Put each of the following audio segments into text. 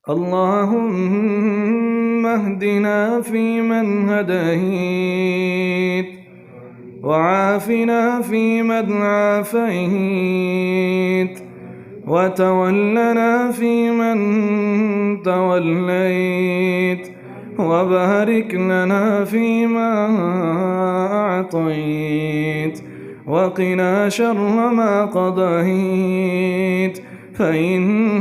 اللهم اهدنا فيمن هديت، وعافنا فيمن عافيت، وتولنا فيمن توليت، وبارك لنا فيما أعطيت، وقنا شر ما قضيت، فإنك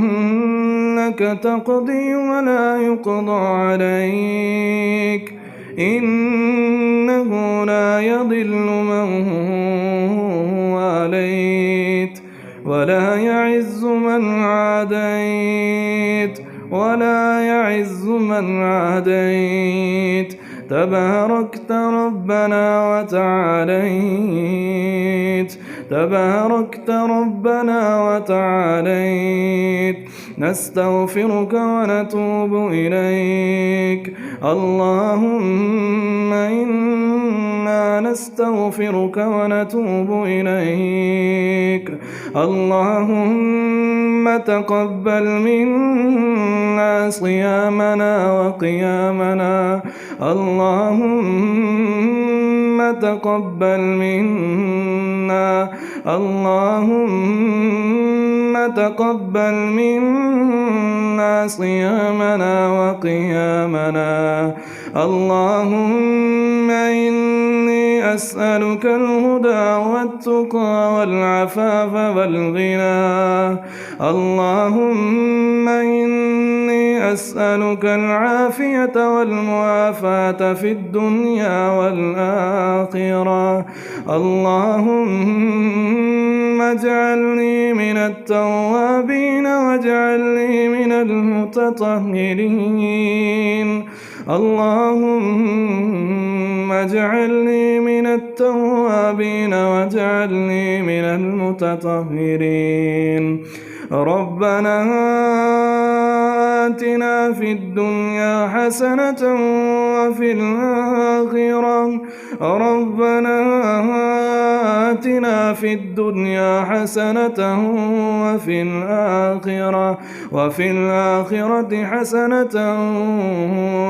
تقضي ولا يقضى عليك، إنه لا يضل من واليت ولا يعز من عاديت، ولا يعز من عاديت، تباركت ربنا وتعاليت، تباركت ربنا وتعاليت. نستغفرك ونتوب إليك، اللهم إنا نستغفرك ونتوب إليك. اللهم تقبل منا صيامنا وقيامنا، اللهم تقبل منا، اللهم تقبل منا صيامنا وقيامنا. اللهم إني أسألك الهدى والتقى والعفاف والغنى، اللهم إني أسألك العافية والمعافاة في الدنيا والآخرة. اللهم اجعلني من التوابين واجعلني من المتطهرين، اللهم اجعلني من التوابين واجعلني من المتطهرين. ربنا آتنا في الدنيا حسنة وفي الآخرة، ربنا آتنا في الدنيا حسنة وفي الآخرة حسنة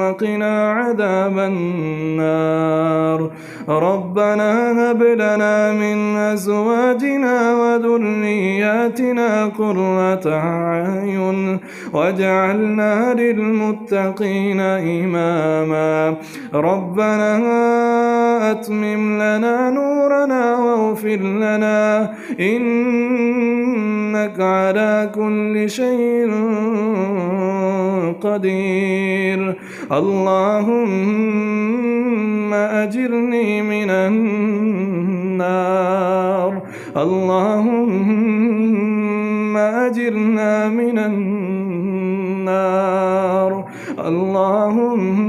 وقنا عذاب النار. ربنا هب لنا من أزواجنا وذرياتنا قرة أعين واجعلنا للمتقين إماما. ربنا أتمم لنا نورنا واغفر لنا، إنك على كل شيء قدير. اللهم أجرني من النار، اللهم أجرنا من النار، اللهم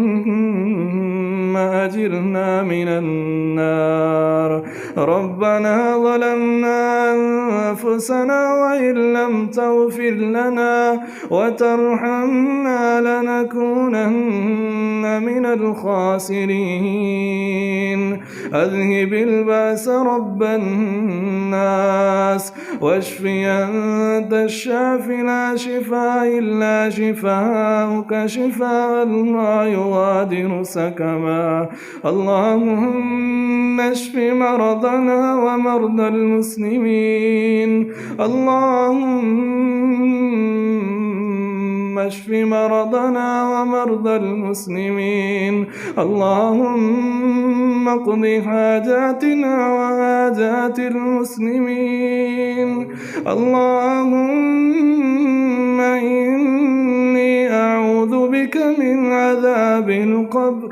أجرنا من النار. ربنا ظلمنا أنفسنا وإن لم تغفر لنا وترحمنا لنكونن من الخاسرين. أذهب البأس رب الناس واشفي أنت الشافي لا شفاء إلا شفاءك شفاء لا يغادر سقما. اللهم اشف مرضنا ومرضى المسلمين، اللهم اشف مرضنا ومرضى المسلمين، اللهم اقض حاجاتنا وحاجات المسلمين. اللهم إني أعوذ بك من عذاب القبر،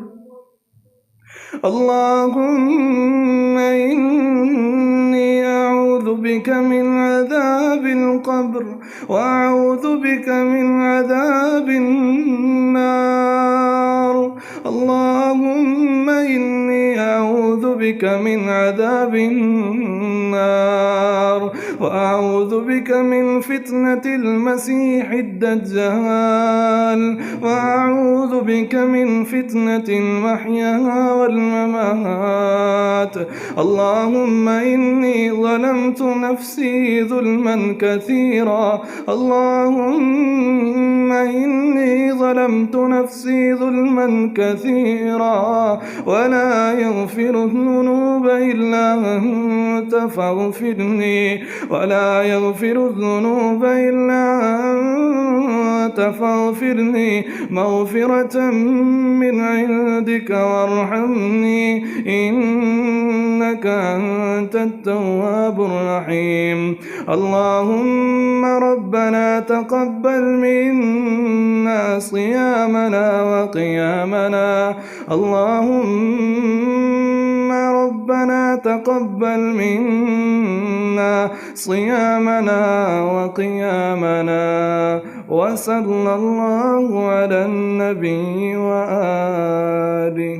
اللهم إني أعوذ بك من عذاب القبر وأعوذ بك من عذاب النار. اللهم إني أعوذ بك من عذاب النار وأعوذ بك من فتنة المسيح الدجال وأعوذ بك من فتنة المحيا والممات. اللهم إني ظلمت نفسي ظلما كثيرا، اللهم إني ظلمت نفسي ظلما كثيرا ولا يغفر الذنوب إلا أنت فاغفر لي مغفرة من عندك وارحمني إنك أنت التواب الرحيم. اللهم ربنا تقبل منا صيامنا وقيامنا اللهم ربنا تقبل منا صيامنا وقيامنا. وصلى الله على النبي وآله.